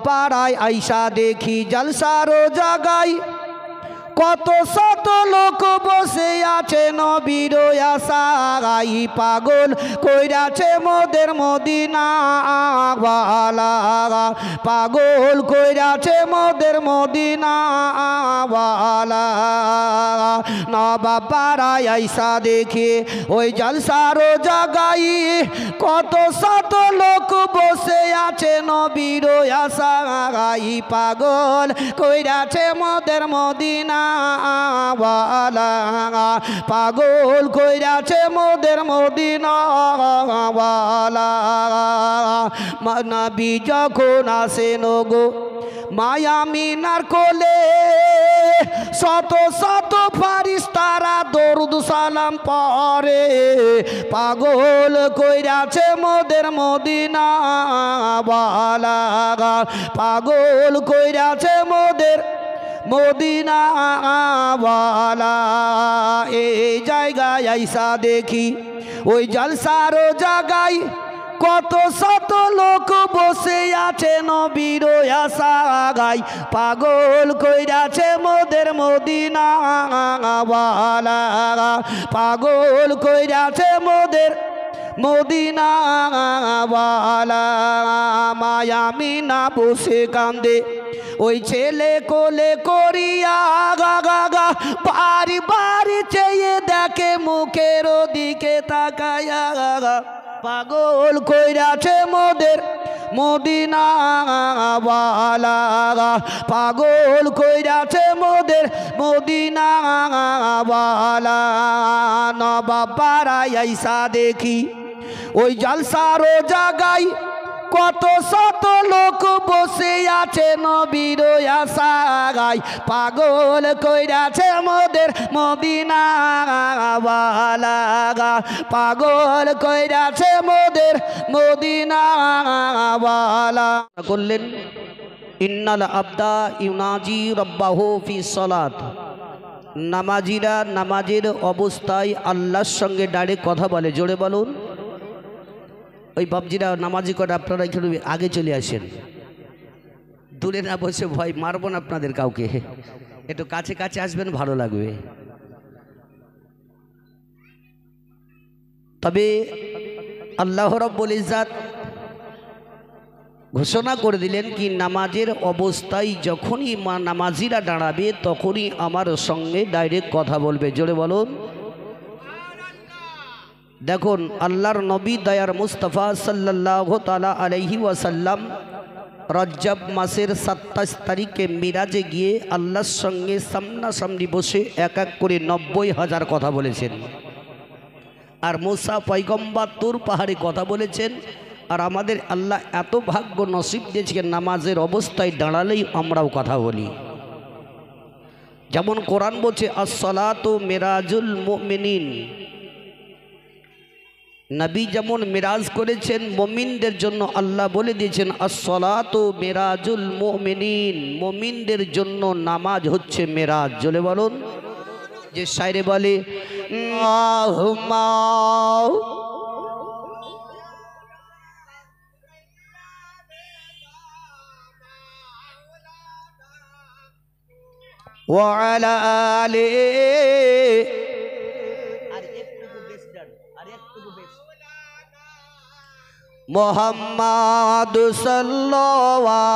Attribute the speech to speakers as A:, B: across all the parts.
A: পাড়ায় আইসা দেখি জলসারো জাগাই কত শত লোক বসে আছে নবীর আশায় পাগল কইরাছে মোদের মদিনা ওয়ালা পাগল কইরাছে মোদের মদিনা ওয়ালা নবাব পাড়ায় আইসা দেখি ওই জলসারো জাগাই কত শত লোক বসে আছে নবীর আশায় পাগল কইরাছে মোদের মদিনা ওয়ালা পাগল কইরাছে মোদের মদিনা ওয়ালা নবী যখন আসেন গো মায়া মিনার কোলে শত শত ফারিস্তারা দরুদ সালাম পড়ে পাগল কইরাছে মোদের মদিনা ওয়ালা পাগল কইরাছে মোদের মদিনা ওয়ালা এই জায়গায় আইসা দেখি ওই জলসারো জায়গায় কত শত লোক বসে আছে নবীর আশায় পাগল কইরাছে মোদের মদিনা ওয়ালা পাগল কইরাছে মোদের মদিনা ওয়ালা মায়া মিনা বসে কান্দে ওই ছেলে কোলে করিয়া গা গা গা বাড়ি বাড়ি চেয়ে দেখে মুখের দিকে তাকায়া পাগল কইরাছে মোদের মদিনা ওয়ালা পাগল কইরাছে মোদের মদিনা ওয়ালা নবাব পাড়ায় আইসা দেখি ওই জলসারো জাগাই কত শত লোক বসে আছে নবীর আশায় পাগল কইরাছে মোদের মদিনা ওয়ালা পাগল কইরাছে মোদের মদিনা ওয়ালা করলেন ইন্নাল আবদা ইউনাজি রব্বাহু ফি সালাত নামাজিরা নামাজের অবস্থায় আল্লাহর সঙ্গে ডাইরেক্ট কথা বলে জোরে বলুন ওই বাবজিরা নামাজি করে আপনারা একটু আগে চলে আসেন দূরে না বসে ভয় মারব না আপনাদের কাউকে একটু কাছে কাছে আসবেন ভালো লাগবে তবে আল্লাহ রাব্বুল ইজ্জাত ঘোষণা করে দিলেন কি নামাজের অবস্থায় যখনই নামাজিরা দাঁড়াবে তখনই আমার সঙ্গে ডাইরেক্ট কথা বলবে জোরে বলুন দেখুন আল্লাহর নবী দয়ার মুস্তাফা সাল্লাল্লাহু তাআলা আলাইহি ওয়াসাল্লাম রজব মাসের 27 তারিখে মিরাজে গিয়ে আল্লাহর সঙ্গে সামনাসামনি বসে এক এক করে 90,000 কথা বলেছেন আর মুসা পয়গম্বর তুর পাহাড়ে কথা বলেছেন আর আমাদের আল্লাহ এত ভাগ্য নসিব দিয়েছেন নামাজের অবস্থায় দাঁড়ালেই আমরাও কথা বলি যেমন কোরআন বলছে আস-সালাতু মিরাজুল মুমিনিন নবী যেমন মিরাজ করেছেন মুমিনদের জন্য আল্লাহ বলে দিয়েছেন আস-সালাতু মিরাজুল মুমিনিন মুমিনদের জন্য নামাজ হচ্ছে মিরাজ জলে বলুন যে শায়রে বলে আল্লাহুম্মা ওয়া আলা আলিহি মোহাম্মদ সাল্লাল্লাহু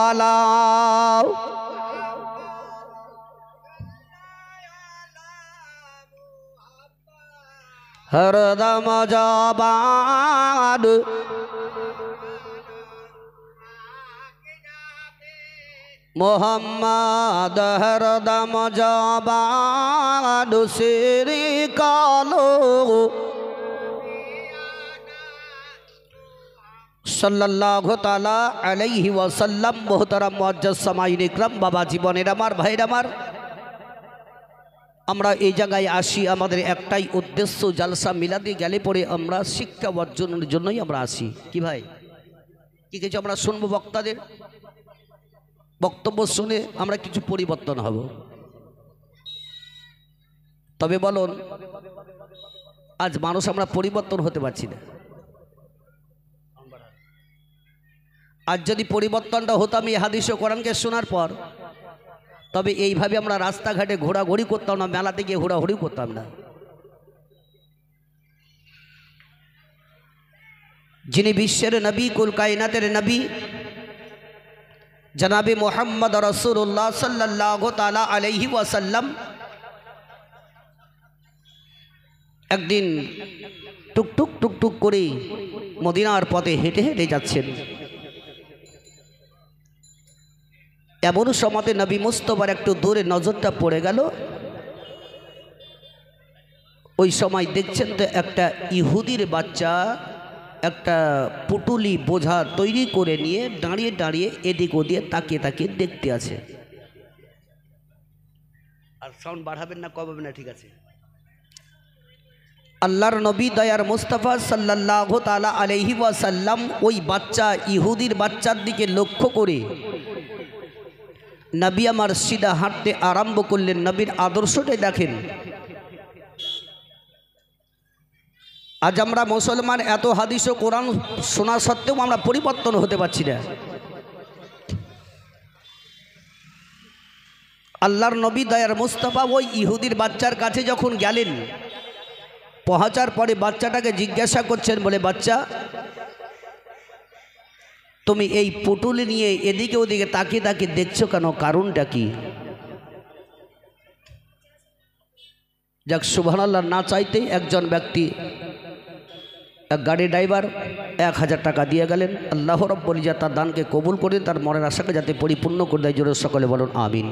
A: হরদম জবান মোহাম্মদ হরদম জবান সিরি কালো सल्लल्लाहु ताला अलैहि वसल्लम मोहतरम मुअज्जज समाईन इकराम बाबा जीवनेर आमार भाईर आमार আমরা এই জায়গায় আসি আমাদের একটাই উদ্দেশ্য জলসা মিলাদে গেলে পরে আমরা শিক্ষা অর্জনের জন্যই আমরা আসি কি ভাই কি কিছু আমরা শুনবো বক্তাদের বক্তব্য শুনে আমরা কিছু পরিবর্তন হব তবে বলুন আজ মানুষ আমরা পরিবর্তন হতে পারছি না আর যদি পরিবর্তনটা হতাম এই হাদিস ও কোরআনকে শোনার পর, তবে এইভাবে আমরা রাস্তাঘাটে ঘোরাঘুরি করতাম না, মেলাতে গিয়ে ঘোরাঘুরি করতাম না। যিনি বিশ্বের নবী, কুল কায়নাতের নবী জনাবে মুহাম্মদ রাসূলুল্লাহ সাল্লাল্লাহু তাআলা আলাইহি ওয়াসাল্লাম একদিন টুকটুক টুকটুক করে মদিনার পথে হেঁটে হেঁটে যাচ্ছেন। এমন সময় নবী মুস্তাফার একটু দূরে নজরটা পড়ে গেল। ওই সময় দেখছেন তো একটা ইহুদির বাচ্চা একটা পুটুলি বোঝা তৈরি করে নিয়ে দাঁড়িয়ে দাঁড়িয়ে এদিক ওদিকে তাকিয়ে তাকিয়ে দেখতে আছে। আর সাউন্ড বাড়াবেন না, কমাবেন না, ঠিক আছে? আল্লাহর নবী দয়ার মুস্তাফা সাল্লাল্লাহু তাআলা আলাইহি ওয়াসাল্লাম ওই বাচ্চা ইহুদির বাচ্চার দিকে লক্ষ্য করে নবী আমার সিধা হাঁটতে আরম্ভ করলেন। নবীর আদর্শটাই দেখেন। আজ আমরা মুসলমান এত হাদিস ও কোরআন শোনা সত্ত্বেও আমরা পরিবর্তন হতে পারছি না। আল্লাহর নবী দয়ার মুস্তাফা ওই ইহুদির বাচ্চার কাছে যখন গেলেন, পৌঁছার পরে বাচ্চাটাকে জিজ্ঞাসা করছেন, বলে বাচ্চা তুমি এই পুটুলি নিয়ে এদিকে ওদিকে তাকিয়ে তাকিয়ে দেখছো কেন, কারণটা কি? যাক সুবহানাল্লাহ, না চাইতেই একজন ব্যক্তি, এক গাড়ি ড্রাইভার 1000 টাকা দিয়ে গেলেন। আল্লাহ রাব্বুল ইজ্জত তার দানকে কবুল করে তার মনের আশাকে যাতে পরিপূর্ণ করে দেয়। জোরে সকলে বলুন আমিন।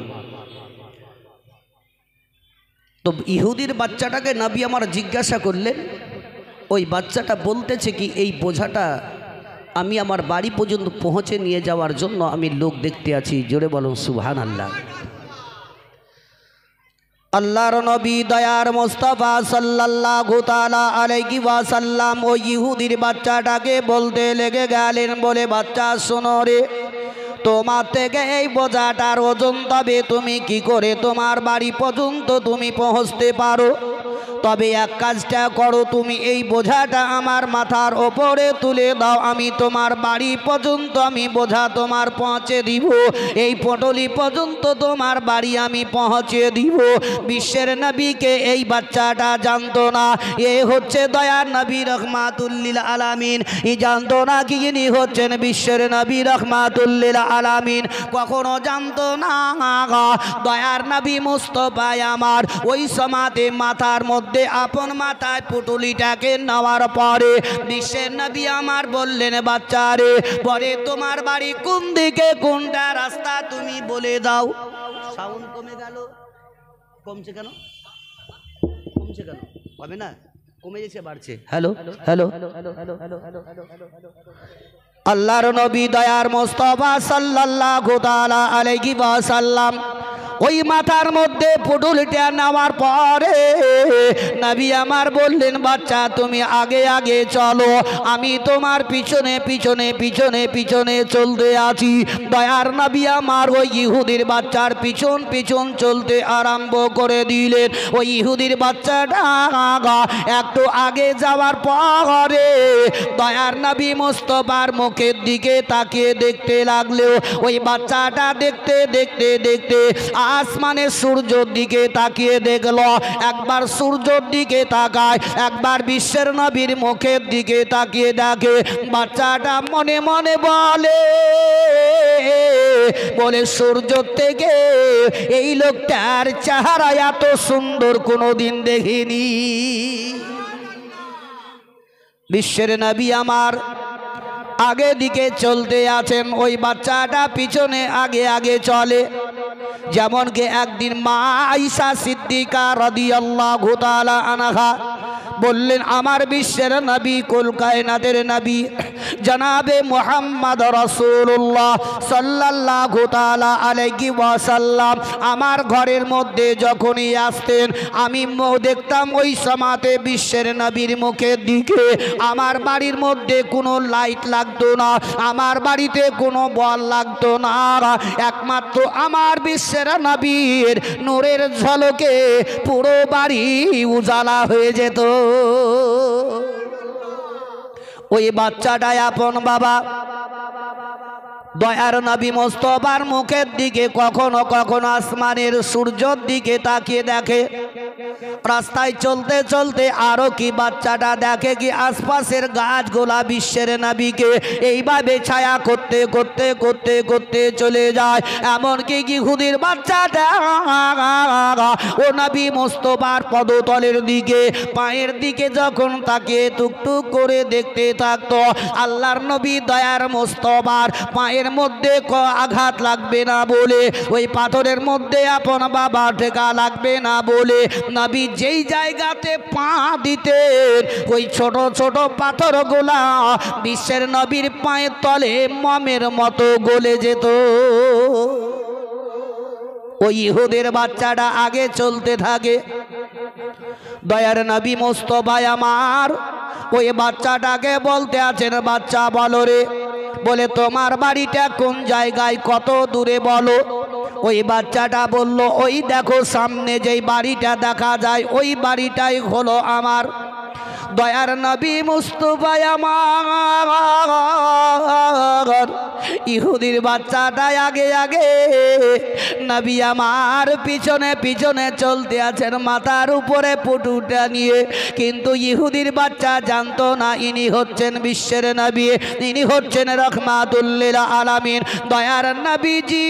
A: তো ইহুদির বাচ্চাটাকে নবী আমার জিজ্ঞাসা করলেন, ওই বাচ্চাটা বলতেছে কি এই বোঝাটা আমি আমার বাড়ি পর্যন্ত পৌঁছে নিয়ে যাওয়ার জন্য আমি লোক দেখতে আছি। জোরে বলুন সুবহানাল্লাহ। আল্লাহর নবী দয়ার মুস্তাফা সাল্লাল্লাহু তাআলা আলাইহি ওয়াসাল্লাম ওই ইহুদির বাচ্চাটাকে বলতে লেগে গেলেন, বলে বাচ্চা শোনো রে, তোমার থেকে এই বোঝাটার ওজন তবে তুমি কি করে তোমার বাড়ি পর্যন্ত তুমি পৌঁছতে পারো? তবে এক কাজটা করো, তুমি এই বোঝাটা আমার মাথার ওপরে তুলে দাও, আমি তোমার বাড়ি পর্যন্ত আমি বোঝা তোমার পৌঁছে দিব, এই পটলি পর্যন্ত তোমার বাড়ি আমি পৌঁছে দিব। বিশ্বের নবীকে এই বাচ্চাটা জানতো না এ হচ্ছে দয়ার নবী রহমাতুল লিল আলামিন। ই জানতো না কি ইনি হচ্ছেন বিশ্বের নবী রহমাতুল লিল আলামিন, কখনো জানতো না। দয়ার নবী মুস্তাফা আমার ওই সমাতে মাথার মধ্যে আপন মাথায় পুটুলিটাকে নেওয়ার পরে বিশ্বের নবী আমার বললেন, বাচ্চারে পরে তোমার বাড়ি কোন দিকে, কোনটা রাস্তা তুমি বলে দাও। সাউন্ড কমে গেল। কমছে কেন? কমছে কেন? হবে না, কমে গেছে, বাড়ছে। হ্যালো হ্যালো আল্লাহর নবী দয়ার মুস্তাফা সাল্লাল্লাহু তাআলা আলাইহি ওয়াসাল্লাম ওই মাথার মধ্যে পুটুলিটা নেওয়ার পরে নবী আমার বললেন, বাচ্চা তুমি আগে আগে চলো, আমি তোমার পিছনে পিছনে পিছনে পিছনে চলতে আছি। দয়ার নবী আমার ওই ইহুদির বাচ্চার পিছন পিছন চলতে আরম্ভ করে দিলেন। ওই ইহুদির বাচ্চাটা একটু আগে যাওয়ার পরে দয়ার নবী মুস্তাফার মুখের দিকে তাকিয়ে দেখতে লাগলেও ওই বাচ্চাটা দেখতে দেখতে দেখতে আসমানের সূর্যের দিকে তাকিয়ে দেখলো। একবার সূর্যের দিকে তাকায়, একবার বিশ্বের নবীর মুখের দিকে তাকিয়ে দেখে। বাচ্চাটা মনে মনে বলে সূর্য থেকে এই লোকটার চেহারা এত সুন্দর কোনোদিন দেখিনি। বিশ্বের নবী আমার আগে দিকে চলতে আছেন, ওই বাচ্চাটা পিছনে আগে আগে চলে। যেমন কি একদিন মা আয়েশা সিদ্দিকা রাদিয়াল্লাহু তাআলা আনহা বললেন, আমার বিশ্বের নবী কুল কায়নাতের নবী জনাবে মুহাম্মদ রাসূলুল্লাহ সাল্লাল্লাহু তাআলা আলাইহি ওয়াসাল্লাম আমার ঘরের মধ্যে যখনই আসতেন আমি দেখতাম ওই সময়তে বিশ্বের নবীর মুখের দিকে আমার বাড়ির মধ্যে কোনো লাইট লাগতো না, আমার বাড়িতে কোনো বল লাগতো না, একমাত্র আমার বিশ্বের নবীর নূরের ঝলকে পুরো বাড়ি উজালা হয়ে যেত। ওই বাচ্চাটাই আপন বাবা দয়ার নবী মোস্তফার মুখের দিকে কখনো কখনো আসমানের সূর্যের দিকে তাকিয়ে দেখে। রাস্তায় চলতে চলতে আরো কি বাচ্চাটা দেখে কি আশপাশের গাছগুলা বিশ্বের নবীকে এইভাবে ছায়া করতে করতে করতে করতে চলে যায়। এমনকি ইহুদির বাচ্চাটা ও নবী মোস্তফার পদতলের দিকে পায়ের দিকে যখন তাকিয়ে টুকটুক করে দেখতে থাকতো, আল্লাহর নবী দয়ার মোস্তফার পায়ের মধ্যে আঘাত লাগবে না বলে, ওই পাথরের মধ্যে আপন বাবা ঠেকা লাগবে না বলে নবী যেই জায়গাতে পা দিতেন ওই ছোট ছোট পাথরগুলা বিশ্বের নবীর পায়ের তলে মমের মতো গলে যেত। ওই ইহুদের বাচ্চাটা আগে চলতে থাকে। দয়ার নবী মোস্তফা আমার ওই বাচ্চাটাকে বলতে আছেন, বাচ্চা বলো রে, বলে তোমার বাড়িটা কোন জায়গায়, কত দূরে বলো। ওই বাচ্চাটা বলল, ওই দেখো সামনে যেই বাড়িটা দেখা যায় ওই বাড়িটাই হলো আমার। দয়ার নবী মুস্তাফা আমার ইহুদির বাচ্চাটা আগে আগে নবী আমার পিছনে পিছনে চলতে আছেন মাথার উপরে পুটুটা নিয়ে। কিন্তু ইহুদির বাচ্চা জানতো না ইনি হচ্ছেন বিশ্বের নবী, ইনি হচ্ছেন রহমাতুল লিল আলামিন দয়ার নবীজি।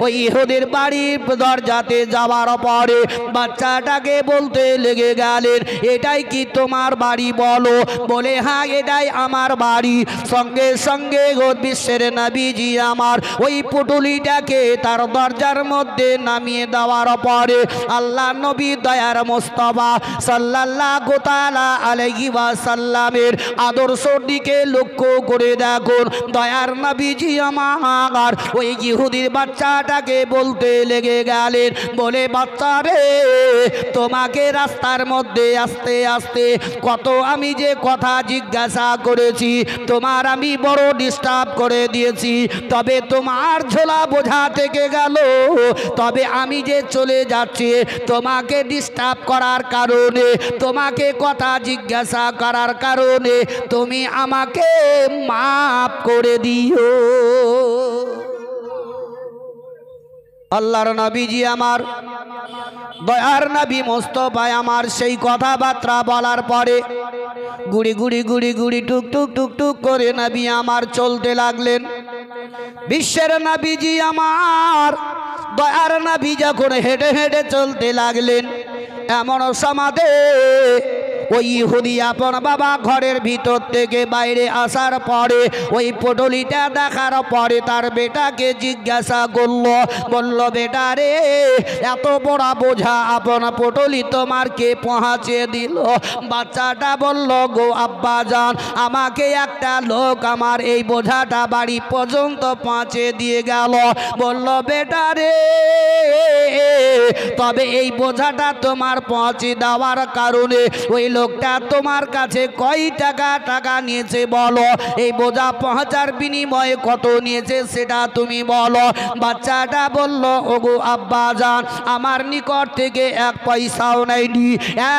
A: ওই ইহুদির বাড়ির দরজাতে যাওয়ার পরে বাচ্চাটাকে বলতে লেগে গেলেন, এটাই কি তোমার বাড়ি বলো? বলে হ্যাঁ এটাই আমার বাড়ি। সঙ্গে সঙ্গে বিশ্বের নবীজি আমার ওই পুটুলিটাকে তার দরজার মধ্যে নামিয়ে দেওয়ার পরে আল্লাহ নবী দয়ার মোস্তফা সাল্লাল্লাহু তাআলা আলাইহি ওয়াসাল্লামের আদর্শের দিকে লক্ষ্য করে দেখুন। দয়ার নবীজি আমার ওই ইহুদির বাচ্চাটাকে বলতে লেগে গেলেন, বলে বাচ্চা রে, তোমাকে রাস্তার মধ্যে আস্তে আস্তে কত আমি যে কথা জিজ্ঞাসা করেছি, তোমার আমি বড় ডিস্টার্ব করে দিয়েছি, তবে তোমার ঝোলা বোঝা থেকে গেল। তবে আমি যে চলে যাচ্ছি তোমাকে ডিস্টার্ব করার কারণে, তোমাকে কথা জিজ্ঞাসা করার কারণে তুমি আমাকে মাফ করে দিও। আল্লাহর নবীজি আমার দয়ার নবী মোস্তফা আমার সেই কথাবার্তা বলার পরে গুড়ি গুড়ি গুড়ি গুড়ি টুক টুক টুক টুক করে নবী আমার চলতে লাগলেন। বিশ্বের নবীজি আমার দয়ার নবী যখন হেঁটে হেঁটে চলতে লাগলেন, এমন সমাধে ওই ইহুদি আপন বাবা ঘরের ভিতর থেকে বাইরে আসার পরে ওই পটলিটা দেখার পরে তার বেটাকে জিজ্ঞাসা করলো, বলল বেটা রে, এত বড় বোঝা আপন পটলি তোমার কে পৌঁছে দিল? বাচ্চাটা বলল, গো আব্বা জান, আমাকে একটা লোক আমার এই বোঝাটা বাড়ি পর্যন্ত পৌঁছে দিয়ে গেল। বলল বেটা রে, তবে এই বোঝাটা তোমার পৌঁছে দেওয়ার কারণে ওই লোকটা তোমার কাছে কয় টাকা নিয়েছে বলো? এই বোঝা পৌঁছার বিনিময়ে কত নিয়েছে সেটা তুমি বলো। বাচ্চাটা বলল, ওগো আব্বা জান, আমার নিকট থেকে এক পয়সাও নেয়নি,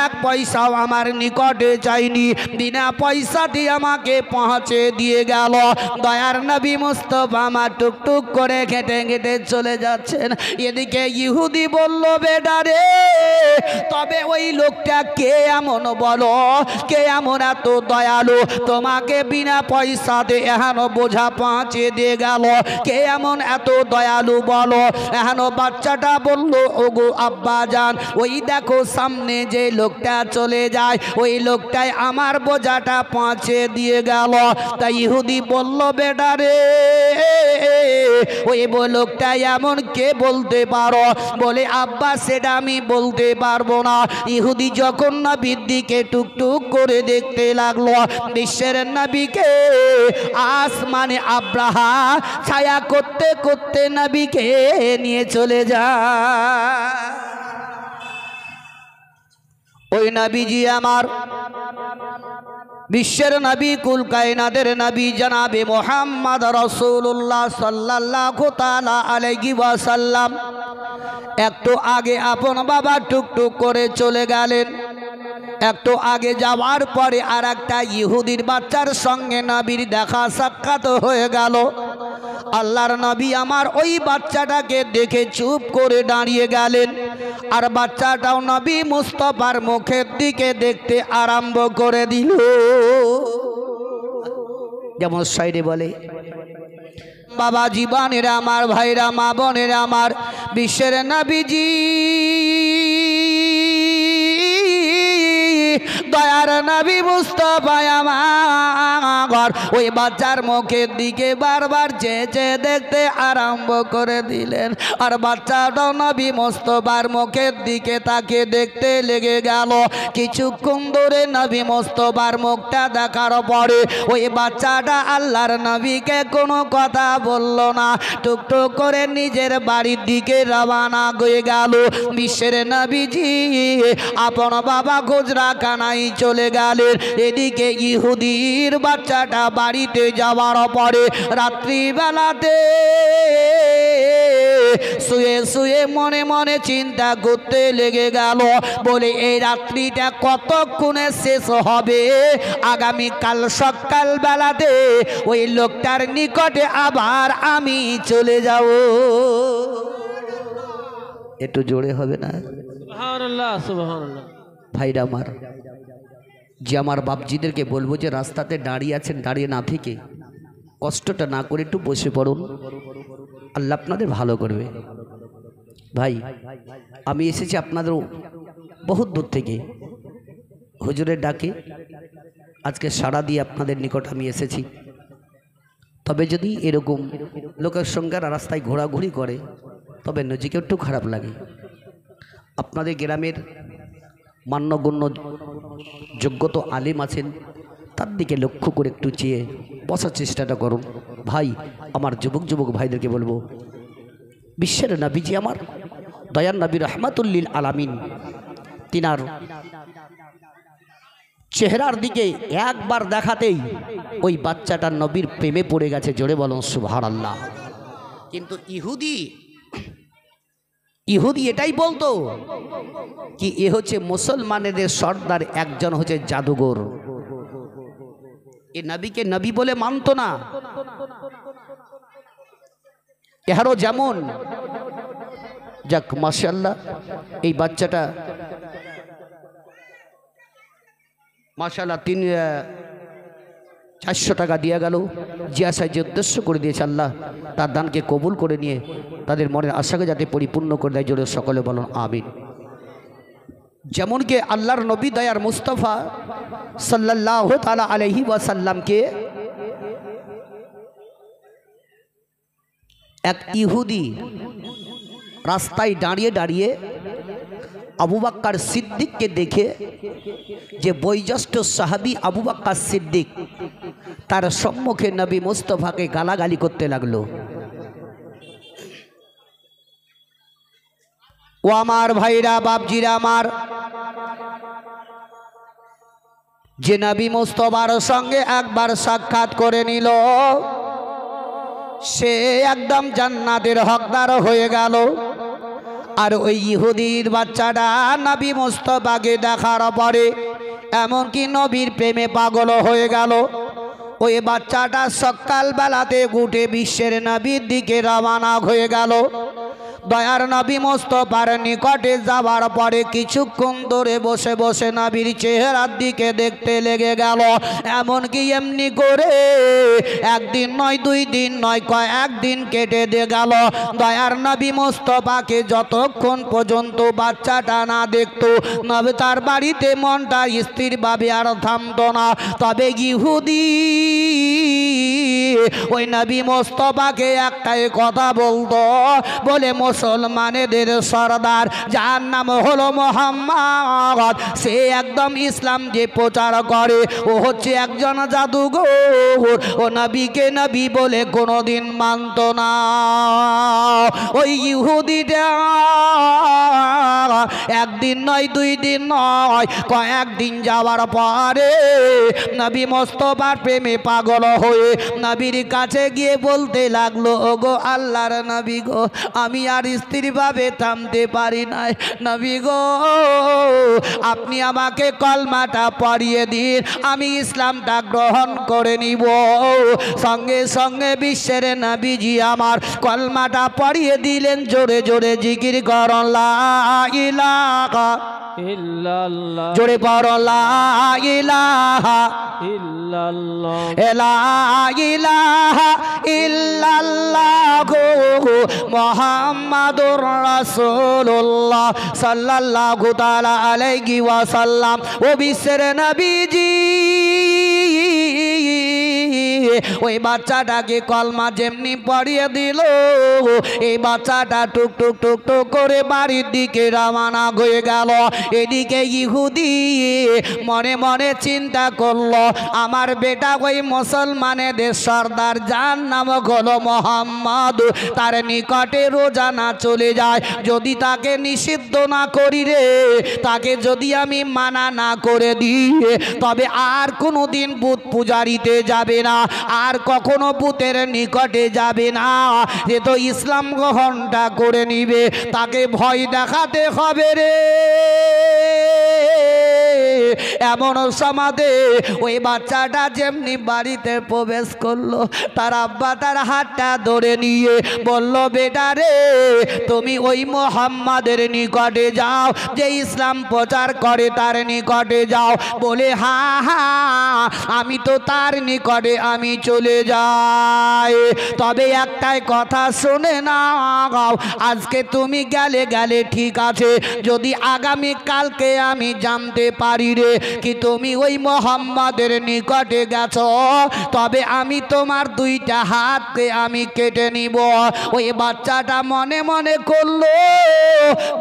A: এক পয়সাও আমার নিকটে চাইনি, বিনা পয়সা দিয়ে আমাকে পৌঁছে দিয়ে গেল। দয়ার নবী মুস্তাফা আমার টুকটুক করে ঘেটে ঘেটে চলে যাচ্ছেন। এদিকে ইহুদি বলল, বেটা রে, তবে ওই লোকটা কে এমন বলো, কে এমন এত দয়ালু তোমাকে বিনা পয়সাতে এহানো বোঝা পৌঁছে দিয়ে গেল? কে এমন এত দয়ালু বলো? এহানো বাচ্চাটা বলল, ওগো আব্বা জান, ওই দেখো সামনে যে লোকটা চলে যায় ওই লোকটাই আমার বোঝাটা পৌঁছে দিয়ে গেল। তাই ইহুদি বলল, বেটা রে, ওই লোকটা এমন কে বলতে পারো? বলে আব্বা সেটা আমি বলতে পারবো না। ইহুদি যখন নবীর দিকে টুকটুক করে দেখতে লাগলো, বিশ্বের নবীকে আসমানে আব্রাহা ছায়া করতে করতে নবীকে নিয়ে চলে যায়। ওই নবীজি আমার বিশ্বের নবী কুল কায়নাতের নবী জনাবে মুহাম্মদ রাসূলুল্লাহ সাল্লাল্লাহু তাআলা আলাইহি ওয়াসাল্লাম একটু আগে আপন বাবা টুকটুক করে চলে গেলেন। একটু আগে যাওয়ার পরে আর একটা ইহুদির বাচ্চার সঙ্গে নবীর দেখা সাক্ষাৎ হয়ে গেল। আল্লাহর নবী আমার ওই বাচ্চাটাকে দেখে চুপ করে দাঁড়িয়ে গেলেন, আর বাচ্চাটাও নবী মুস্তাফার মুখের দিকে দেখতে আরম্ভ করে দিল। যেমন সাইডে বলে, বাবা জীবনেরা আমার, ভাইরা মা বোনেরা আমার, বিশ্বের নবীজি দয়ার নবী মুস্তাফা আমার ওই বাচ্চার মুখের দিকে বারবার চেয়ে দেখতে আরম্ভ করে দিলেন। আর বাচ্চাটাও নবী মুস্তাফার মুখের দিকে তাকে দেখতে লেগে গেল। কিছুক্ষণ ধরে নবী মুস্তাফার মুখটা দেখার পরে ওই বাচ্চাটা আল্লাহর নবীকে কোনো কথা বলল না, টুকটুক করে নিজের বাড়ির দিকে রওনা হয়ে গেল। বিশ্বের নবীজি আপন বাবা গুজরা কানাই চলে গেলেন। এদিকে ইহুদির বাচ্চাটা বাড়িতে যাওয়ার পরে রাত্রিবেলাতে শুয়ে শুয়ে মনে মনে চিন্তা করতে লেগে গেল, বলে এই রাত্রিটা কতক্ষণে শেষ হবে, আগামীকাল সকাল বেলাতে ওই লোকটার নিকটে আবার আমি চলে যাব। একটু জোরে হবে না?
B: সুবহানাল্লাহ, সুবহানাল্লাহ।
A: ভাইরা আমার, যে আমার বাপজিদেরকে বলবো যে রাস্তাতে দাঁড়িয়ে আছেন, দাঁড়িয়ে না থেকে কষ্টটা না করে একটু বসে পড়ুন, আল্লাহ আপনাদের ভালো করবে। ভাই আমি এসেছি আপনাদের বহুত দূর থেকে, হুজুরের ডাকে আজকে সাড়া দিয়ে আপনাদের নিকট আমি এসেছি। তবে যদি এরকম লোকের সঙ্গে রাস্তায় ঘোরাঘুরি করে তবে নিজেকে একটু খারাপ লাগে। আপনাদের গ্রামের মান্যগণ্য যোগ্যত আলেম আছেন, তার দিকে লক্ষ্য করে একটু চেয়ে বসার চেষ্টাটা করুন। ভাই আমার যুবক ভাইদেরকে বলবো, বিশ্বের নবীজি আমার দয়ার নবী রহমাতুল্লিল আলামিন, তিনার চেহারার দিকে একবার দেখাতেই ওই বাচ্চাটা নবীর প্রেমে পড়ে গেছে। জোরে বলুন সুবহানাল্লাহ। কিন্তু ইহুদি এটাই বলতো কি এ হচ্ছে মুসলমানদের সর্দার, একজন হচ্ছে জাদুঘর, এ নবীকে নবী বলে মানতো না। এহারও যেমন যাক মাশাআল্লাহ, এই বাচ্চাটা মাশাআল্লাহ 400 টাকা দিয়ে গেল, যে আশায় যে উদ্দেশ্য করে দিয়েছে আল্লাহ তার দানকে কবুল করে নিয়ে তাদের মনের আশাকে যাতে পরিপূর্ণ করে দেয়। জোরে সকলে বলুন আমিন। যেমন কি আল্লাহর নবী দয়ার মুস্তাফা সাল্লাল্লাহু তাআলা আলাইহি ওয়াসাল্লামকে এক ইহুদি রাস্তায় দাঁড়িয়ে দাঁড়িয়ে আবু বকর সিদ্দিককে দেখে, যে বয়োজ্যেষ্ঠ সাহাবী আবু বকর সিদ্দিক, তার সম্মুখে নবী মুস্তাফাকে গালাগালি করতে লাগলো। ও আমার ভাইরা বাপজিরা আমার, যে নবী মুস্তাফার সঙ্গে একবার সাক্ষাৎ করে নিল সে একদম জান্নাতের হকদার হয়ে গেল। আর ওই ইহুদির বাচ্চাটা নবী মুস্তাফাকে দেখার পরে এমনকি নবীর প্রেমে পাগল হয়ে গেল। ওই বাচ্চাটা সকাল বেলাতে উঠে বিশ্বের নবীর দিকে রওনা হয়ে গেল। দয়ার নবী মুস্তাফার নিকটে যাওয়ার পরে কিছুক্ষণ ধরে বসে বসে নবীর চেহারার দিকে দেখতে লেগে গেল। এমনকি এমনি করে একদিন নয়, 2 দিন নয়, কয়েকদিন কেটে দিয়ে গেল। দয়ার নবী মুস্তাফাকে যতক্ষণ পর্যন্ত বাচ্চাটা না দেখতো নবী তার বাড়িতে মনটা স্থিরভাবে আর থামতো না। তবে ইহুদি ওই নবী মুস্তাফাকে একটাই কথা বলতো, বলে মুসলমানদের সরদার যার নাম হলো মুহাম্মদ, সে একদম ইসলাম যে প্রচার করে ও হচ্ছে একজন জাদুঘর, ও নবীকে নবী বলে কোনোদিন মানত না। ওই ইহুদিটা একদিন নয়, 2 দিন নয়, কয়েকদিন যাওয়ার পরে নবী মুস্তাফার প্রেমে পাগল হয়ে নবী নবীর কাছে গিয়ে বলতে লাগলো, ওগো আল্লাহর নবী গো, আমি আর স্ত্রীভাবে থামতে পারি নাই। নবী গো, আপনি আমাকে কলমাটা পড়িয়ে দিন, আমি ইসলামটা গ্রহণ করে নিব। সঙ্গে সঙ্গে বিশ্বের নবীজি আমার কলমাটা পড়িয়ে দিলেন। জোরে জোরে জিকির করুন লা ইলাহা
B: ইল্লাল্লাহ
A: জোরে পড়ো লা ইলাহা
B: ইল্লাল্লাহ
A: লা ইলাহা ইল্লাল্লাহু মুহাম্মাদুর রাসূলুল্লাহ সাল্লাল্লাহু তাআলা আলাইহি ওয়াসাল্লাম। ও বিশ্বের নবীজি, ওই বাচ্চাটাকে কলমা যেমনি পড়িয়ে দিল, এই বাচ্চাটা টুক টুক টুক টুক করে বাড়ির দিকে রওনা হয়ে গেল। এদিকে ইহুদি মনে মনে চিন্তা করলো, আমার বেটা ওই মুসলমানেদের সর্দার, যার নাম হলো মোহাম্মদ, তার নিকটে রোজানা চলে যায়। যদি তাকে নিষিদ্ধ না করি রে, তাকে যদি আমি মানা না করে দিই, তবে আর কোনো দিন বুত পূজারিতে যাবে না, আর কখনো বুতের নিকটে যাবে না। যে তো ইসলাম গ্রহণটা করে নিবে, তাকে ভয় দেখাতে হবে রে। এমন সমাধে ওই বাচ্চাটা যেমনি বাড়িতে প্রবেশ করলো, তার আব্বা তার হাতটা ধরে নিয়ে বলল, বেটা রে, তুমি ওই মোহাম্মদের নিকটে যাও, যে ইসলাম প্রচার করে তার নিকটে যাও। বলে হ্যাঁ হ্যাঁ, আমি তো তার নিকটে আমি চলে যাই। তবে একটাই কথা শুনে নাও, আজকে তুমি গেলে গেলে ঠিক আছে, যদি আগামী কালকে আমি জানতে পারি রে কি তুমি ওই মোহাম্মদের নিকটে গেছো, তবে আমি তোমার দুইটা হাতকে আমি কেটে নিব। ওই বাচ্চাটা মনে মনে করলো,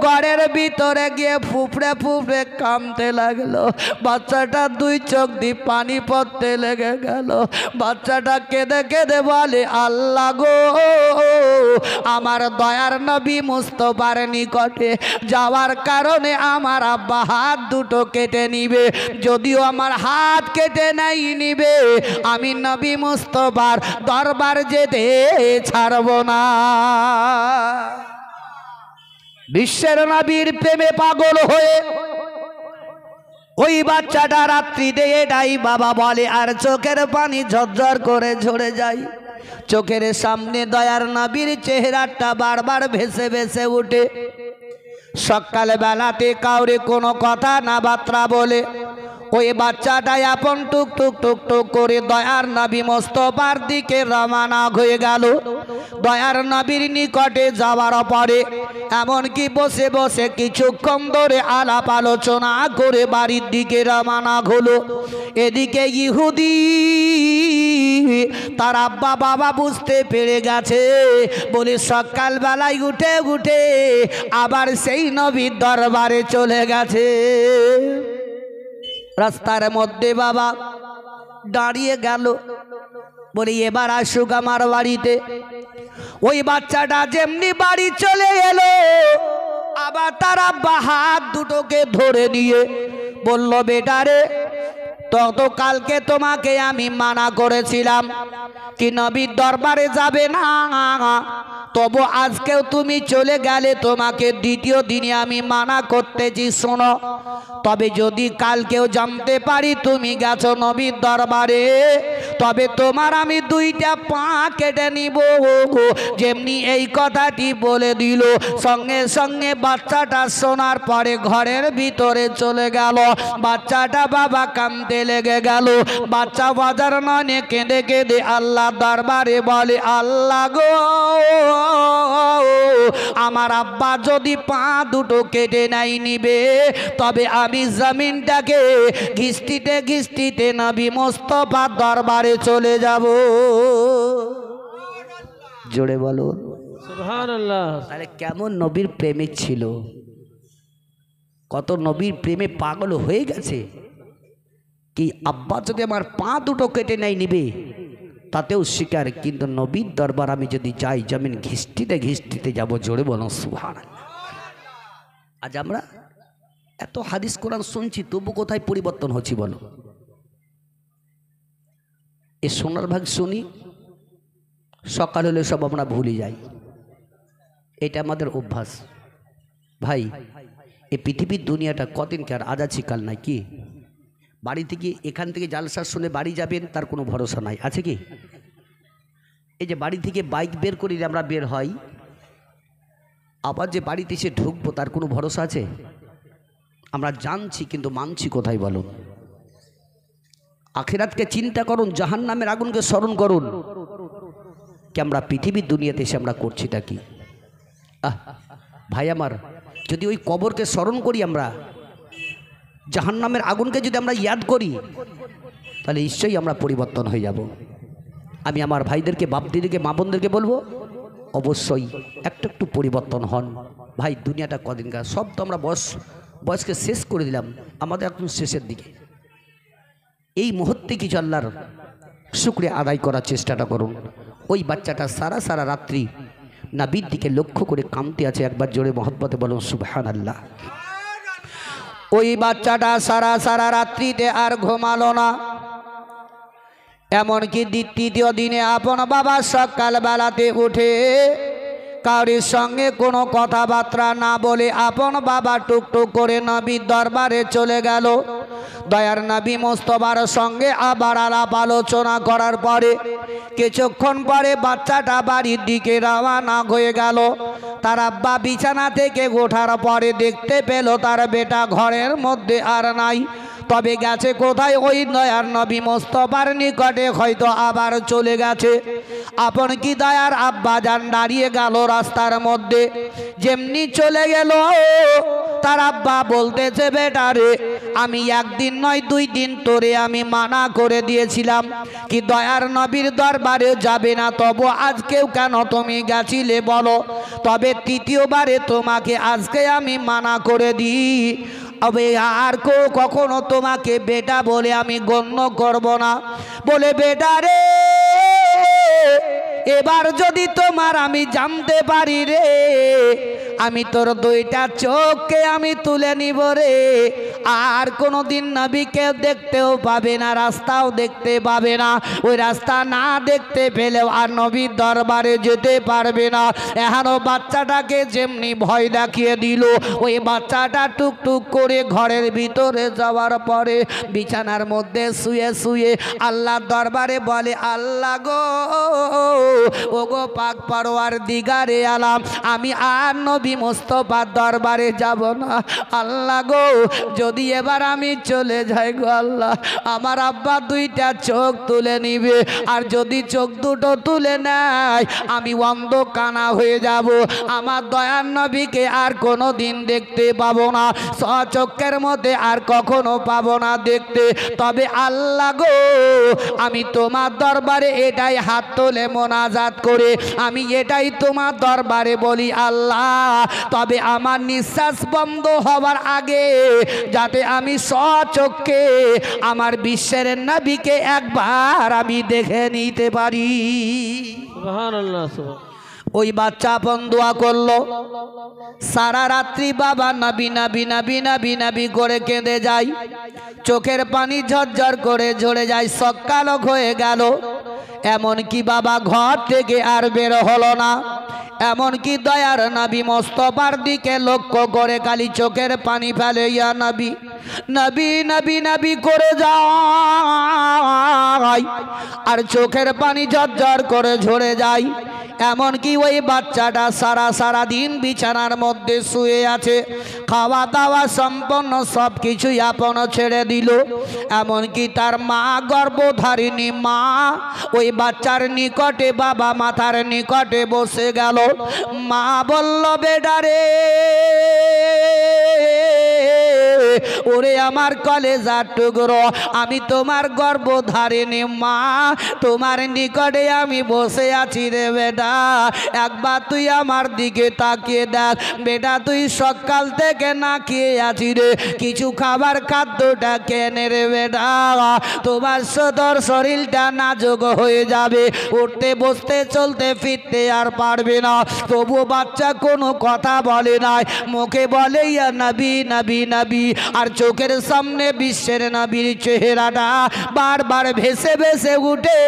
A: ঘরের ভিতরে গিয়ে ফুফড়ে ফুফড়ে কামতে লাগলো। বাচ্চাটা দুই চোখ দিয়ে পানি পড়তে লেগে গেল। বাচ্চাটা কেঁদে কেঁদে বলে, আল্লাহ গো, আমার দয়ার নবী মুস্তফার নিকটে যাওয়ার কারণে আমার আব্বা হাত দুটো কেটে নিবে। যদিও আমার হাত কেটে নাই নিবে, আমি নবী মুস্তফার দরবার যেতে ছাড়ব না। বিশ্বের নবীর প্রেমে পাগল হয়ে ওই বাচ্চাটা রাত্রিতে এটাই বাবা বলে, আর চোখের পানি ঝরঝর করে ঝরে যায়। চোখের সামনে দয়ার নবীর চেহারাটা বারবার ভেসে ভেসে উঠে। সকাল বেলাতে কাউরে কোনো কথা না বার্তা বলে ওই বাচ্চাটা আপন টুক টুক টুক টুক করে দয়ার নবী মুস্তফার দিকে রওনা হয়ে গেল। দয়ার নবীর নিকটে যাওয়ার পরে এমনকি বসে বসে কিছুক্ষণ ধরে আলাপ আলোচনা করে বাড়ির দিকে রওনা হলো। এদিকে ইহুদি তার আব্বা বাবা বুঝতে পেরে গেছে, বলে সকালবেলায় উঠে উঠে আবার সেই নবীর দরবারে চলে গেছে। রাস্তার মধ্যে বাবা দাঁড়িয়ে গেল, বলি এবার আসুক আমার বাড়িতে। ওই বাচ্চাটা যেমনি বাড়ি চলে এলো, আবার তার আব্বা হাত দুটোকে ধরে নিয়ে বলল, বেটারে, তত কালকে তোমাকে আমি মানা করেছিলাম কি নবীর দরবারে যাবে না, তবু আজকেও তুমি চলে গেলে, তোমাকে দ্বিতীয় দিনে আমি মানা করতেছি। শোনো, তবে যদি কালকেও জানতে পারি তুমি গেছো নবীর দরবারে, তবে তোমার আমি দুইটা পা কেটে নিব। যেমনি এই কথাটি বলে দিল, সঙ্গে সঙ্গে বাচ্চাটা শোনার পরে ঘরের ভিতরে চলে গেল। বাচ্চাটা বাবা কাঁদতে লেগে গেল। বাচ্চা বাজার নয় কেঁদে কেঁদে আল্লাহ দরবারে বলে, আল্লাহ গো, আমার আব্বা যদি পা দুটো কেটে নাই নিবে, তবে আমি জমিনটাকে ঘিস্তিতে ঘিস্তিতে নবী মুস্তফার দরবারে চলে যাব। জোরে বলো
B: সুবহানাল্লাহ।
A: তাহলে কেমন নবীর প্রেমিক ছিল, কত নবীর প্রেমে পাগল হয়ে গেছে। কি আব্বা যদি আমার পা দুটো কেটে নাই নিবে তাতেও স্বীকার, কিন্তু নবীর দরবার আমি যদি যাই জমিন ঘিস্তিতে ঘিস্তিতে যাব। জোরে বলো সুবহানাল্লাহ। আজ আমরা এত হাদিস কোরআন শুনছি, তবু কোথায় পরিবর্তন হচ্ছে বলো? এ সোনার ভাগ শুনি সকাল হলে সব আমরা ভুলে যাই, এটা আমাদের অভ্যাস। ভাই এই পৃথিবীর দুনিয়াটা কদিনকার, আজ আছি কাল নাই। কি বাড়ি থেকে এখান থেকে জালসা শুনে বাড়ি যাবেন তার কোনো ভরসা নাই, আছে কি? এই যে বাড়ি থেকে বাইক বের করি আমরা বের হই, আবার যে বাড়িতে এসে ঢুকবো তার কোনো ভরসা আছে? আমরা জানছি কিন্তু মানছি কোথায় বলুন? আখিরাতকে চিন্তা করুন, জাহান্নামের আগুনকে স্মরণ করুন। কি আমরা পৃথিবীর দুনিয়াতে এসে আমরা করছিটা কি? ভাই আমার, যদি ওই কবরকে স্মরণ করি, আমরা জাহান্নামের আগুনকে যদি আমরা ইয়াদ করি, তাহলে নিশ্চয়ই আমরা পরিবর্তন হয়ে যাব। আমি আমার ভাইদেরকে, বাপ দিদিকে, মা বোনদেরকে বলবো, অবশ্যই একটু একটু পরিবর্তন হন। ভাই দুনিয়াটা কদিনকার, সব তো আমরা বয়সকে শেষ করে দিলাম, আমাদের একদম শেষের দিকে। এই মুহূর্তে কিছু আল্লাহর শুকরিয়া আদায় করার চেষ্টাটা করুন। ওই বাচ্চাটা সারা রাত্রি নবীর দিকে লক্ষ্য করে কামতে আছে, একবার জোরে মহব্বতে বলুন সুবহানাল্লাহ। ওই বাচ্চাটা সারা রাত্রিতে আর ঘুমালো না। এমনকি তৃতীয় দিনে আপন বাবা সকাল বেলাতে উঠে কারোর সঙ্গে কোনো কথাবার্তা না বলে আপন বাবা টুকটুক করে নবীর দরবারে চলে গেল। দয়ার নবী মুস্তাফার সঙ্গে আবার আলাপ আলোচনা করার পরে কিছুক্ষণ পরে বাচ্চাটা বাড়ির দিকে রওনা হয়ে গেল। তার আব্বা বিছানা থেকে ওঠার পরে দেখতে পেল তার বেটা ঘরের মধ্যে আর নাই। তবে গেছে কোথায়? ওই দয়ার নবী মুস্তাফার নিকটে হয়তো আবার চলে গেছে। আপন কি দয়ার আব্বা জান দাঁড়িয়ে গেল রাস্তার মধ্যে। যেমনি চলে গেল তার আব্বা বলতেছে, বেটা রে, আমি একদিন নয় 2 দিন তোরে আমি মানা করে দিয়েছিলাম কি দয়ার নবীর দরবারে যাবে না, তবু আজকেও কেন তুমি গেছিলে বলো? তবে তৃতীয়বারে তোমাকে আজকে আমি মানা করে দিই, আবে আর কখনো তোমাকে বেটা বলে আমি গণ্য করব না। বলে, বেটা রে, এবার যদি তোমার আমি জানতে পারি রে, আমি তোর 2টা চোখকে আমি তুলে নিব রে। আর কোনোদিন নবীকে দেখতেও পাবে না, রাস্তাও দেখতে পাবে না। ওই রাস্তা না দেখতে পেলেও আর নবীর দরবারে যেতে পারবে না। এখনো বাচ্চাটাকে যেমনি ভয় দেখিয়ে দিল, ওই বাচ্চাটা টুকটুক করে ঘরের ভিতরে যাওয়ার পরে বিছানার মধ্যে শুয়ে আল্লাহর দরবারে বলে, আল্লাহ গো, ও গো পাক পরওয়ারদিগারে আলাম, আমি আর নবী মুস্তাফার দরবারে যাব না। আল্লাহ গো, যদি এবার আমি চলে যাই গো আল্লাহ, আমার আব্বা 2টা চোখ তুলে নিবে, আর যদি চোখ দুটো তুলে নেয় আমি অন্ধ কানা হয়ে যাব। আমার দয়ার নবীকে আর কোনো দিন দেখতে পাবো না, চোখের মধ্যে আর কখনো পাবো না দেখতে। তবে আল্লাহ গো, আমি তোমার দরবারে এটাই হাত তোলে মোনাজাত করে আমি এটাই তোমার দরবারে বলি, আল্লাহ, তবে আমার নিঃশ্বাস বন্ধ হওয়ার আগে যাতে আমি স্বচক্ষে আমার বিশ্বের নবীকে একবার আমি দেখে নিতে পারি।
B: সুবহানাল্লাহ।
A: ওই বাচ্চা আপন দোয়া করলো। সারা রাত্রি বাবা নবী নবী নবী নবী নবী করে কেঁদে যায়, চোখের পানি ঝরঝর করে ঝরে যায়। সকাল হয়ে গেল, এমনকি বাবা ঘর থেকে আর বের হলো না। এমনকি দয়ার নবী মুস্তাফার দিকে লক্ষ্য করে খালি চোখের পানি ফেলে, ইয়া নবী নবী নবী নবী করে যায়, আর চোখের পানি ঝরঝর করে ঝরে যায়। এমনকি ওই বাচ্চাটা সারা দিন বিছানার মধ্যে শুয়ে আছে, খাওয়া দাওয়া সম্পন্ন সব কিছুই আপন ছেড়ে দিল। এমনকি তার মা, গর্ভধারিণী মা, ওই বাচ্চার নিকটে বাবা মাথার নিকটে বসে গেল। মা বলল, বেটা রে, ওরে আমার কলেজার টুকরো, আমি তোমার গর্ভধারিণী মা, তোমার নিকটে আমি বসে আছি রে বেটা, একবার তুই আমার দিকে তাকিয়ে দেখ। বেটা, তুই সকাল থেকে না খেয়ে আছি রে, কিছু খাবার খাদ্যটা কেনে রে বেটা, তোমার সদর শরীরটা নাজুক হয়ে যাবে, উঠতে বসতে চলতে ফিরতে আর পারবে না। তবু বাচ্চা কোনো কথা বলে নাই, মুখে বলে, ইয়া নবী নবী নবী, আর চোখের সামনে বিশ্বের নবীর চেহারাটা বারবার ভেসে ভেসে উঠে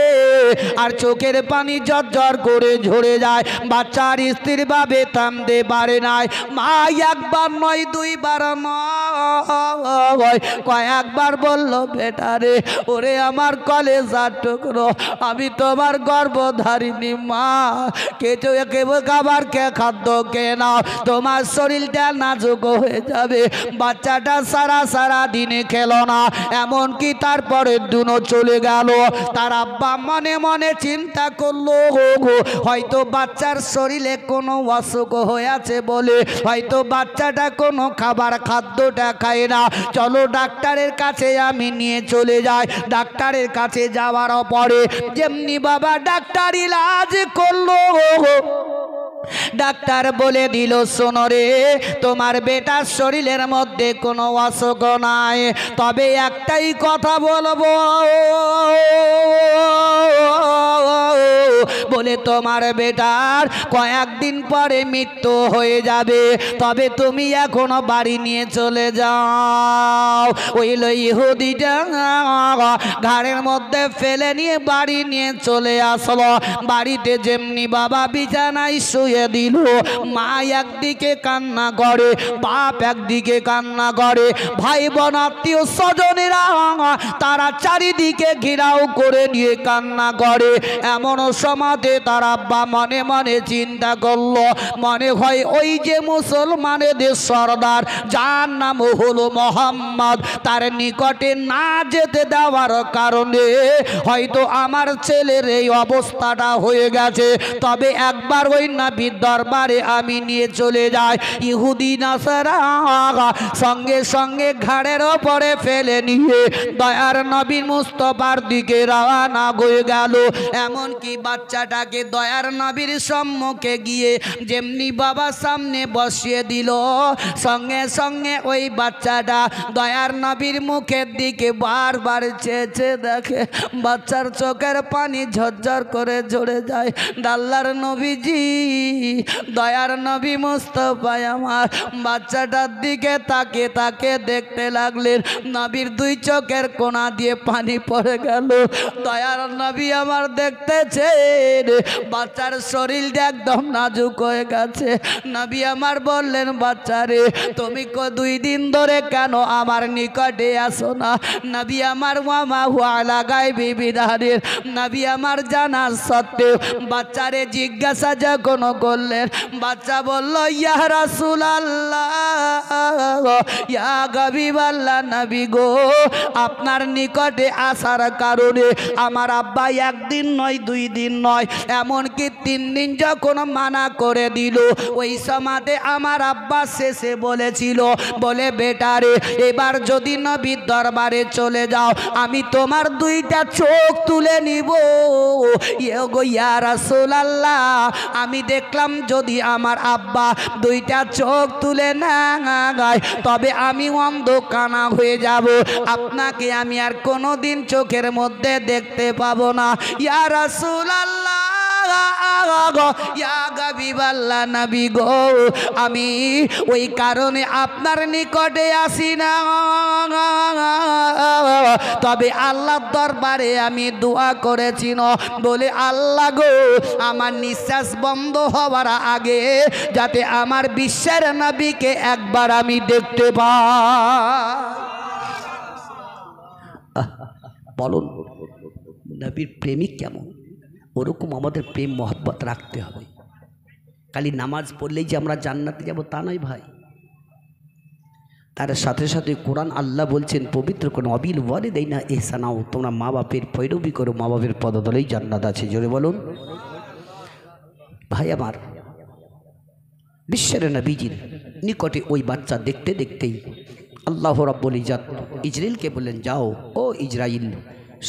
A: আর চোখের পানি ঝরঝর করে ঝরে যায়। বাচ্চার স্ত্রীর ভাবে থামতে পারে নাই। মা একবার নয় দুইবার নয় কয়েকবার বলল, বেটা রে, ওরে আমার কলেজার টুকরো, আমি তোমার গর্ভধারিণী মা, কেটে খাবার কে খাদ্য কে নাও, তোমার শরীরটা নাজুক হয়ে যাবে। বাচ্চাটা সারা দিনে খেলো না, এমনকি তারপরের দিনও চলে গেল। তার আব্বা মনে মনে চিন্তা করলো, হয়তো বাচ্চার শরীরে কোনো অসুখ হয়ে আছে বলে হয়তো বাচ্চাটা কোনো খাদ্যটা খায় না। চলো ডাক্তারের কাছে আমি নিয়ে চলে যাই। ডাক্তারের কাছে যাওয়ার পরে যেমনি বাবা ডাক্তার ইলাজ করলো, ডাক্তার বলে দিল, শোনো রে, তোমার বেটার শরীরের মধ্যে কোনো অসুখ নাই, তবে একটাই কথা বলবো, বলে তোমার বেটার কয়েকদিন পরে মৃত্যু হয়ে যাবে, তবে তুমি এখনো বাড়ি নিয়ে চলে যাও। ওই ইহুদিটা ঘাড়ের মধ্যে ফেলে নিয়ে বাড়ি নিয়ে চলে আসলো। বাড়িতে যেমনি বাবা বিছানায় শুয়ে দিল, মা একদিকে কান্না করে, বাপ একদিকে কান্না করে, ভাই বোন আত্মীয় স্বজনেরা তারা চারিদিকে ঘেরাও করে নিয়ে কান্না করে। এমন সমাজে তার আব্বা মনে মনে চিন্তা করলো, মনে হয় ওই যে মুসলমানদের সর্দার যার নাম হলো মোহাম্মদ, তার নিকটে না যেতে দেওয়ার কারণে হয়তো আমার ছেলের এই অবস্থাটা হয়ে গেছে। তবে একবার ওই নবীর দরবারে আমি নিয়ে চলে যাই। ইহুদি নাসারা সঙ্গে সঙ্গে ঘাড়ের ওপরে ফেলে নিয়ে দয়ার নবী মুস্তাফার দিকে রওনা হয়ে গেল। এমনকি বাচ্চাটাকে দয়ার নবীর সম্মুখে গিয়ে যেমনি বাবা সামনে বসিয়ে দিল, সঙ্গে সঙ্গে ওই বাচ্চাটা দয়ার নবীর মুখের দিকে বারবার চেয়েছে দেখে। বাচ্চার চোখের পানি ঝরঝর করে ঝরে যায়। আল্লাহর নবীজি, দয়ার নবী মুস্তাফা আমার বাচ্চাটার দিকে তাকে তাকে দেখতে লাগলেন। নবীর দুই চোখের কোনা দিয়ে পানি পড়ে গেল। দয়ার নবী আমার দেখতেছেন বাচ্চার শরীরটা একদম নাজুক হয়ে গেছে। নবী আমার বললেন, বাচ্চারে, তুমি 2 দিন ধরে কেন আমার নিকটে আসো না? নবী আমার মামা হুয়ালা গায়বি বিধানের নবী আমার জানার সত্ত্বেও বাচ্চারে জিজ্ঞাসা যখন করলেন, বাচ্চা বলল, ইয়া রাসূলুল্লাহ, ইয়া হাবিবাল্লাহ, নবী গো, আপনার নিকটে আসার কারণে আমার আব্বা 1 দিন নয় 2 দিন নয় এমনকি 3 দিন যখন মানা করে দিল, ওই সময়তে আমার আব্বা শেষে বলেছিল, বলে বেটারে, এবার যদি নবীর দরবারে চলে যাও আমি তোমার 2টা চোখ তুলে নিব। ইয়া রাসূলুল্লাহ, আমি দেখলাম যদি আমার আব্বা 2টা চোখ তুলে না গায় তবে আমি অন্ধ কানা হয়ে যাব, আপনাকে আমি আর কোনোদিন চোখের মধ্যে দেখতে পাবো না। ইয়া রাসূলুল্লাহ, ইয়া হাবিবাল্লাহ, নবী গো, আমি ওই কারণে আপনার নিকটে আসি না, তবে আল্লাহর দরবারে আমি দোয়া করেছি না, বলে আল্লাহ গো, আমার নিঃশ্বাস বন্ধ হওয়ার আগে যাতে আমার বিশ্বের নবীকে একবার আমি দেখতে পাই। বলুন নবীর প্রেমিক কেমন? ওরকম আমাদের প্রেম মহব্বত রাখতে হবে। খালি নামাজ পড়লেই যে আমরা জান্নাতে যাব তা নয় ভাই। তার সাথে সাথে কোরআন আল্লাহ বলছেন পবিত্র কোন অবিল ওয়ালিদাইনা ইহসানাও, তোমরা মা বাপের পৈরবী করো, মা বাপের পদতলেই জান্নাত আছে। জোরে বলুন ভাই আমার। বিশ্বের নবীজির নিকটে ওই বাচ্চা দেখতে দেখতেই আল্লাহ রাব্বুল ইজ্জত ইজরাইলকে বললেন, যাও ও ইজরাইল,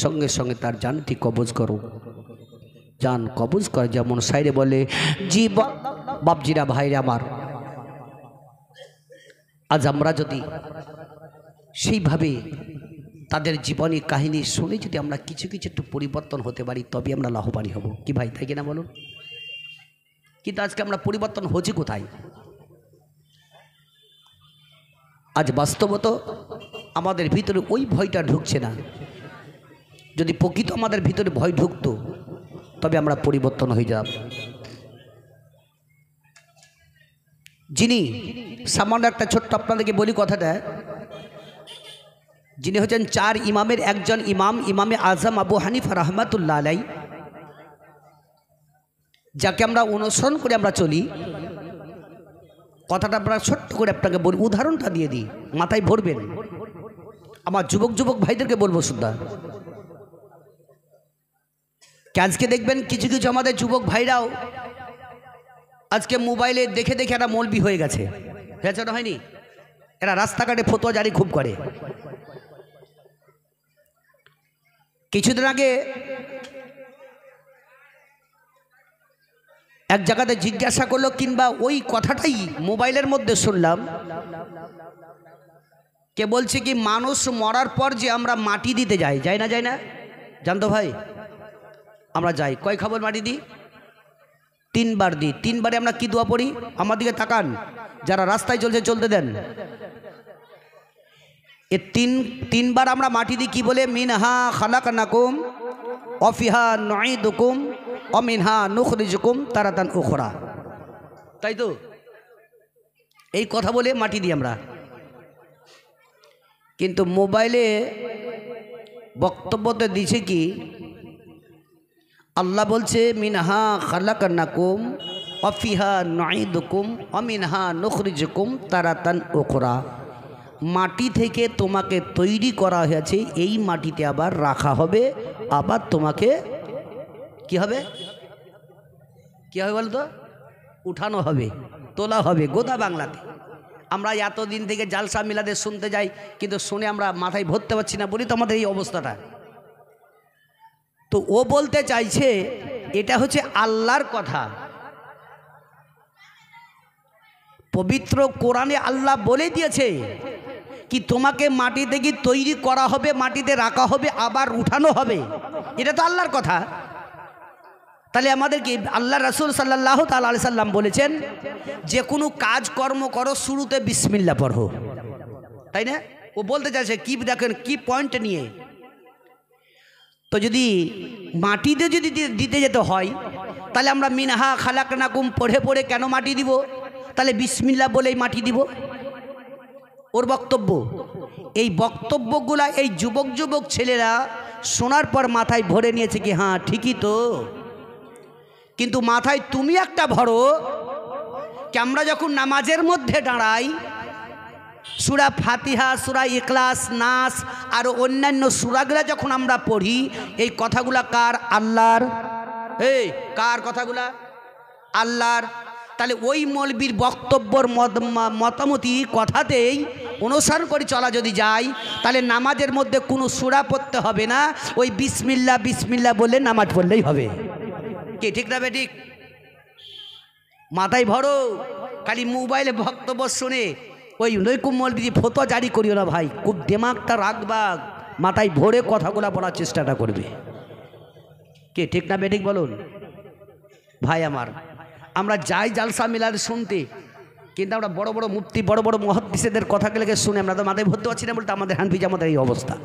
A: সঙ্গে সঙ্গে তার জানটি কবজ করো। জান কবজ করে যেমন সাইরে বলে, জি বাপজিরা ভাইরা আমার, আজ আমরা যদি সেইভাবে তাদের জীবনী কাহিনী শুনে যদি আমরা কিছু কিছু একটু পরিবর্তন হতে পারি তবে আমরা লাভবান হব। কি ভাই, তাই কিনা বলুন? কিন্তু আজকে আমরা পরিবর্তন হচ্ছি কোথায়? আজ বাস্তবত আমাদের ভিতরে ওই ভয়টা ঢুকছে না। যদি প্রকৃত আমাদের ভিতরে ভয় ঢুকতো তবে আমরা পরিবর্তন হয়ে যাব। যিনি সামান্য একটা ছোট্ট আপনাদেরকে বলি কথাটা, যিনি হচ্ছেন 4 ইমামের একজন ইমাম, ইমামে আজম আবু হানিফা রহমাতুল্লাহ আলাই, যাকে আমরা অনুসরণ করে আমরা চলি। কথাটা আমরা ছোট্ট করে আপনাকে বলি, উদাহরণটা দিয়ে দিই, মাথায় ভরবেন। আমার যুবক ভাইদেরকে বলবো শুদ্ধা, আজকে দেখবেন কিছু কিছু আমাদের যুবক ভাইরাও আজকে মোবাইলে দেখে দেখে একটা মৌলবি হয়ে গেছে। হয়েছে না হয়নি? এরা রাস্তাঘাটে ফতোয়া জারি খুব করে। কিছুদিন আগে এক জায়গাতে জিজ্ঞাসা করলো, কিংবা ওই কথাটাই মোবাইলের মধ্যে শুনলাম, কে বলছে কি মানুষ মরার পর যে আমরা মাটি দিতে যাই না জানতো ভাই? আমরা যাই, কয় খবর মাটি দিই? 3 বার দিই। 3 বারে আমরা কি দোয়া পড়ি? আমার দিকে তাকান, যারা রাস্তায় চলছে চলতে দেন। এ 3 বার আমরা মাটি দিই কি বলে? মিনহা খালাকনাকুম ওয়া ফিহা নুঈদুকুম ওয়া মিনহা নুখরিজুকুম তারাতান উখরা। তাই তো? এই কথা বলে মাটি দিই আমরা। কিন্তু মোবাইলে বক্তব্যতে দিছে কি, আল্লাহ বলছে মিনহা খালাকনাকুম ওয়া ফিহা নুঈদুকুম ওয়া মিনহা নুখরিজুকুম তারাতান উখরা। মাটি থেকে তোমাকে তৈরি করা হয়েছে, এই মাটিতে আবার রাখা হবে, আবার তোমাকে কি হবে বলতো? উঠানো হবে, তোলা হবে। গোদা বাংলাতে আমরা এতদিন থেকে জালসা মিলাদে শুনতে যাই, কিন্তু শুনে আমরা মাথায় ভরতে পারছি না বলি তো আমাদের এই অবস্থাটা। তো ও বলতে চাইছে এটা হচ্ছে আল্লাহর কথা। পবিত্র কোরআনে আল্লাহ বলে দিয়েছে কি তোমাকে মাটি থেকে তৈরি করা হবে, মাটিতে রাখা হবে, আবার উঠানো হবে। এটা তো আল্লাহর কথা। তাহলে আমাদেরকে আল্লাহ রাসূল সাল্লাল্লাহু তাআলা আলাইহি সাল্লাম বলেছেন যে কোনো কাজ কর্ম করো শুরুতে বিসমিল্লাহ পড়ো, তাই না? ও বলতে চাইছে কি, দেখেন কি পয়েন্ট নিয়ে। তো যদি মাটিতে যদি দিতে যেতে হয়, তাহলে আমরা মিনহা খালাকনাকুম পড়ে কেন মাটি দিব? তাহলে বিসমিল্লাহ বলেই মাটি দিব। ওর বক্তব্য, এই বক্তব্যগুলা এই যুবক ছেলেরা শোনার পর মাথায় ভরে নিয়েছে কি হ্যাঁ ঠিকই তো। কিন্তু মাথায় তুমি একটা ভরো কি, আমরা যখন নামাজের মধ্যে দাঁড়াই, সূরা ফাতিহা, সূরা ইখলাস, নাস আর অন্যান্য সূরাগুলা যখন আমরা পড়ি, এই কথাগুলা কার? আল্লাহর। এই কার কথাগুলা? আল্লাহর। তাহলে ওই মৌলবীর বক্তব্যর মতামতি কথাতেই অনুসরণ করে চলা যদি যায়, তাহলে নামাজের মধ্যে কোনো সূরা পড়তে হবে না, ওই বিসমিল্লাহ বললে নামাজ পড়লেই হবে। কে ঠিক না বেঠিক? মাথায় ভরো, খালি মোবাইলে বক্তব্য শুনে ওই নৈকুম মৌলবী ফতোয়া জারি করিও না ভাই। খুব দিমাগটা রাখবা, মাথায় ভরে কথাগুলো বলার চেষ্টাটা করবে। কে ঠিক না বেঠিক বলুন ভাই আমার? আমরা যাই জালসা মিলাদ শুনতে, কিন্তু আমরা বড় বড় মুফতি, বড় বড় মুহাদ্দিসদের কথা লেগে শুনে আমরা তো মাথায় ভরতে পারছি না, বলতে আমাদের হানফি জামাতের এই অবস্থা।